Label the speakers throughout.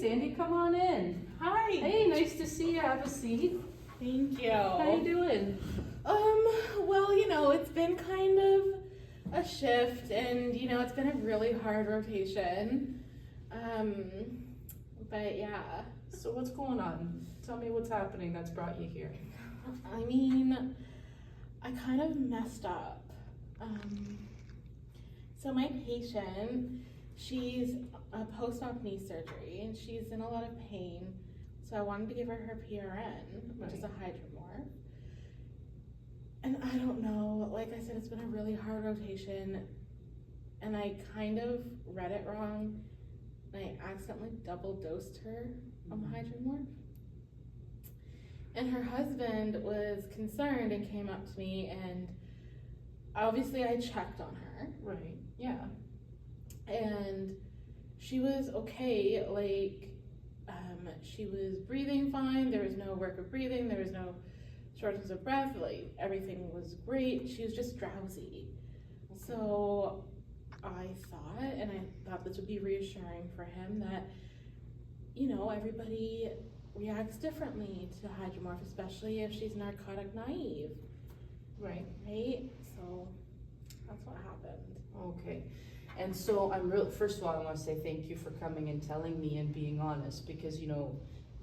Speaker 1: Sandy, come on in.
Speaker 2: Hi.
Speaker 1: Hey, nice to see you. Have a seat.
Speaker 2: Thank you.
Speaker 1: How you doing?
Speaker 2: Well, it's been kind of a shift, and it's been a really hard rotation. But yeah.
Speaker 1: So what's going on? Tell me what's happening that's brought you here.
Speaker 2: I mean, I kind of messed up. So my patient, she's a post-op knee surgery, and she's in a lot of pain. So I wanted to give her her PRN, which is a hydromorph. And I don't know, like I said, it's been a really hard rotation, and I kind of read it wrong, and I accidentally double dosed her on the hydromorph. And her husband was concerned and came up to me, and obviously I checked on her.
Speaker 1: Right, yeah.
Speaker 2: And she was okay, like, she was breathing fine, there was no work of breathing, there was no shortness of breath, like, everything was great, she was just drowsy. Okay. So I thought this would be reassuring for him that, everybody reacts differently to hydromorph, especially if she's narcotic naive.
Speaker 1: Right.
Speaker 2: Right? So that's what happened.
Speaker 1: Okay. And so first of all, I want to say thank you for coming and telling me and being honest, because,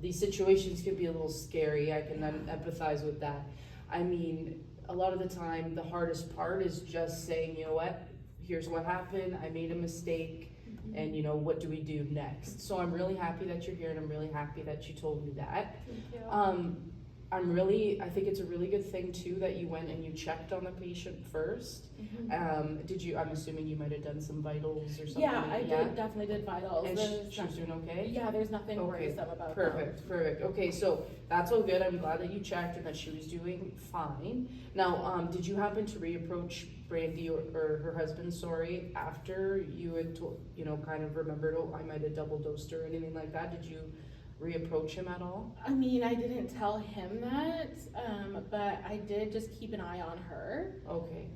Speaker 1: these situations can be a little scary. I can empathize with that. I mean, a lot of the time, the hardest part is just saying, you know what, here's what happened, I made a mistake, and what do we do next? So I'm really happy that you're here, and I'm really happy that you told me that.
Speaker 2: Thank you.
Speaker 1: I think it's a really good thing too that you went and you checked on the patient first. I'm assuming you might have done some vitals or something.
Speaker 2: Yeah, I definitely did vitals.
Speaker 1: And she was doing okay?
Speaker 2: Yeah, there's nothing worrisome about
Speaker 1: Perfect. Okay, so that's all good. I'm glad that you checked and that she was doing fine. Now, did you happen to reapproach Brandy or her husband, after you had kind of remembered, I might have double dosed her or anything like that? Did you reapproach him at all?
Speaker 2: I mean, I didn't tell him that, but I did just keep an eye on her.
Speaker 1: Okay.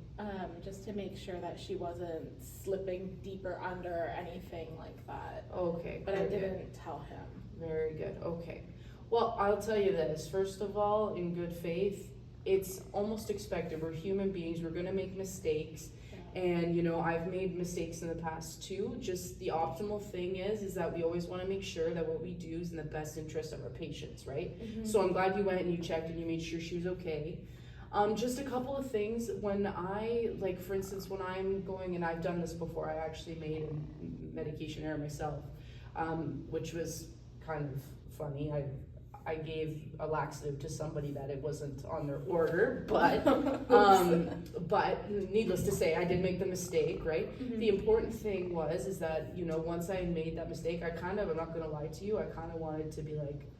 Speaker 2: Just to make sure that she wasn't slipping deeper under or anything like that.
Speaker 1: Okay.
Speaker 2: But I didn't tell him.
Speaker 1: Very good. Okay. Well, I'll tell you this. First of all, in good faith, it's almost expected. We're human beings. We're going to make mistakes. And, I've made mistakes in the past too. Just the optimal thing is that we always want to make sure that what we do is in the best interest of our patients, right? So I'm glad you went and you checked and you made sure she was okay. Just a couple of things. For instance, when I'm going, and I've done this before, I actually made a medication error myself, which was kind of funny. I gave a laxative to somebody that it wasn't on their order, but needless to say, I did make the mistake, right? The important thing is that, once I made that mistake, I'm not gonna lie to you, I kind of wanted to be like,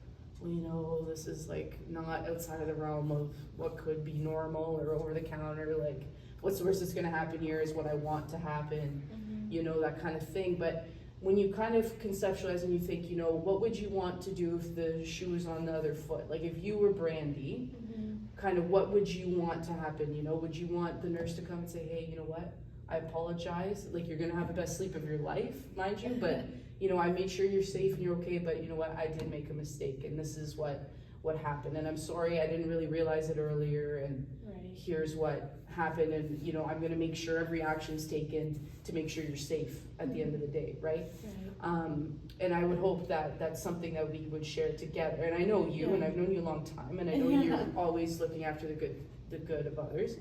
Speaker 1: well, this is like not outside of the realm of what could be normal or over the counter, like what's the worst that's gonna happen here is what I want to happen, that kind of thing. But when you kind of conceptualize and you think, what would you want to do if the shoe was on the other foot? Like if you were Brandy, kind of what would you want to happen? Would you want the nurse to come and say, hey, you know what? I apologize. Like you're going to have the best sleep of your life, mind you, but I made sure you're safe and you're okay, but you know what? I did make a mistake and this is what happened. And I'm sorry, I didn't really realize it earlier, and here's what happened, and I'm going to make sure every action is taken to make sure you're safe at the end of the day, right? And I would hope that that's something that we would share together. And I know you, and I've known you a long time, and I know you're always looking after the good of others.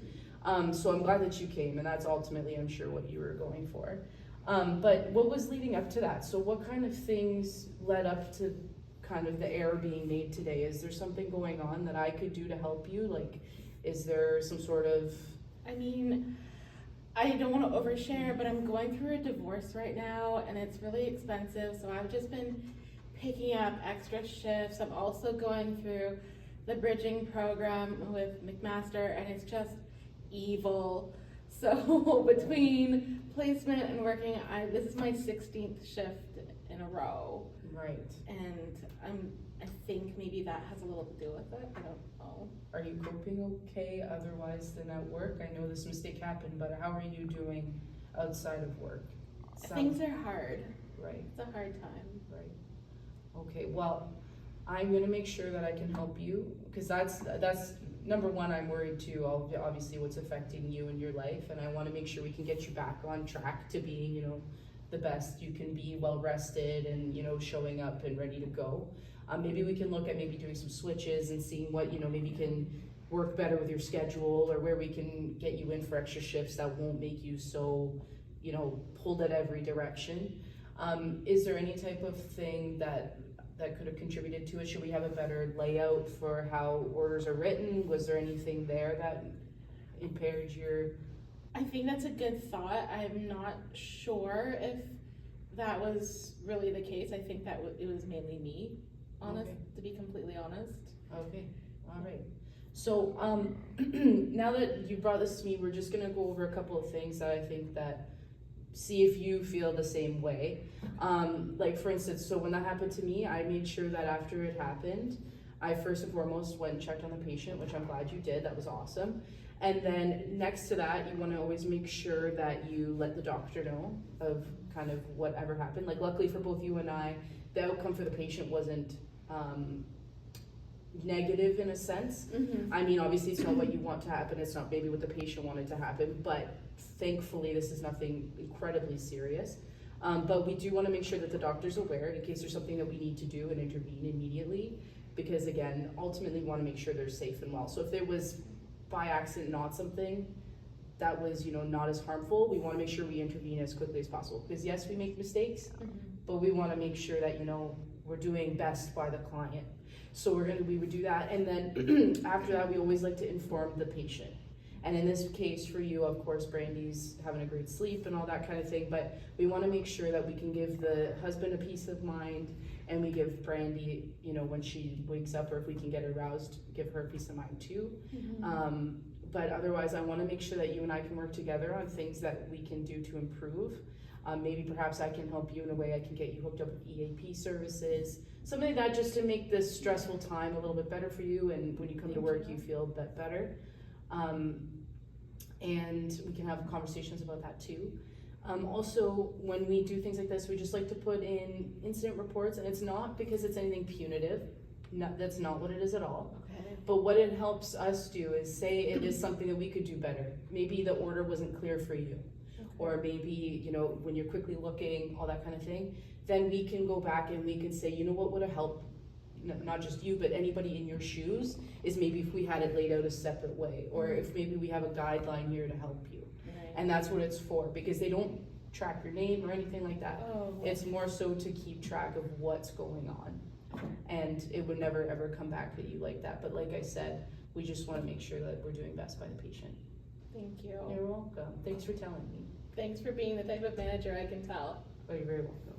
Speaker 1: So I'm glad that you came, and that's ultimately, I'm sure, what you were going for. But what was leading up to that? So what kind of things led up to kind of the error being made today? Is there something going on that I could do to help you? Like, is there some sort of...
Speaker 2: I mean, I don't want to overshare, but I'm going through a divorce right now, and it's really expensive, so I've just been picking up extra shifts. I'm also going through the bridging program with McMaster, and it's just evil. So between placement and working, this is my 16th shift in a row.
Speaker 1: Right.
Speaker 2: And I think maybe that has a little to do with it. I don't know.
Speaker 1: Are you coping okay otherwise than at work? I know this mistake happened, but how are you doing outside of work?
Speaker 2: Things are hard.
Speaker 1: Right.
Speaker 2: It's a hard time.
Speaker 1: Right. Okay, well, I'm gonna make sure that I can help you, because that's number one. I'm worried too, obviously what's affecting you in your life, and I wanna make sure we can get you back on track to being, you know, the best you can be, well rested and, you know, showing up and ready to go. Maybe we can look at maybe doing some switches and seeing what, you know, maybe can work better with your schedule, or where we can get you in for extra shifts that won't make you so, you know, pulled at every direction. Is there any type of thing that could have contributed to it? Should we have a better layout for how orders are written? Was there anything there that impaired your?
Speaker 2: I think that's a good thought. I'm not sure if that was really the case. I think that it was mainly me, to be completely honest.
Speaker 1: Okay, all right. So now that you brought this to me, we're just gonna go over a couple of things that I think that, see if you feel the same way. Like for instance, so when that happened to me, I made sure that after it happened, I first and foremost went and checked on the patient, which I'm glad you did, that was awesome. And then next to that, you wanna always make sure that you let the doctor know of kind of whatever happened. Like luckily for both you and I, the outcome for the patient wasn't negative in a sense.
Speaker 2: Mm-hmm.
Speaker 1: I mean, obviously it's not what you want to happen, it's not maybe what the patient wanted to happen, but thankfully this is nothing incredibly serious. But we do want to make sure that the doctor's aware in case there's something that we need to do and intervene immediately, because again, ultimately we want to make sure they're safe and well. So if there was by accident not something that was, you know, not as harmful, we want to make sure we intervene as quickly as possible, because yes, we make mistakes,
Speaker 2: Mm-hmm.
Speaker 1: but we want to make sure that, you know, we're doing best by the client. So we would do that, and then after that, we always like to inform the patient. And in this case for you, of course, Brandy's having a great sleep and all that kind of thing, but we want to make sure that we can give the husband a peace of mind, and we give Brandy, you know, when she wakes up, or if we can get her roused, give her a peace of mind too.
Speaker 2: Mm-hmm.
Speaker 1: But otherwise, I want to make sure that you and I can work together on things that we can do to improve. Maybe perhaps I can help you in a way. I can get you hooked up with EAP services, something like that, just to make this stressful time a little bit better for you, and when you come to work, you feel a bit better. And we can have conversations about that too. Also, when we do things like this, we just like to put in incident reports, and it's not because it's anything punitive. That's not what it is at all.
Speaker 2: Okay.
Speaker 1: But what it helps us do is say it is something that we could do better. Maybe the order wasn't clear for you, or maybe, you know, when you're quickly looking, all that kind of thing, then we can go back and we can say, you know, what would have helped, not just you, but anybody in your shoes, is maybe if we had it laid out a separate way, or if maybe we have a guideline here to help you.
Speaker 2: Right.
Speaker 1: And that's what it's for, because they don't track your name or anything like that.
Speaker 2: Oh.
Speaker 1: It's more so to keep track of what's going on. And it would never ever come back at you like that. But like I said, we just want to make sure that we're doing best by the patient.
Speaker 2: Thank you.
Speaker 1: You're welcome. Thanks for telling me.
Speaker 2: Thanks for being the type of manager I can tell.
Speaker 1: Oh, you're very welcome.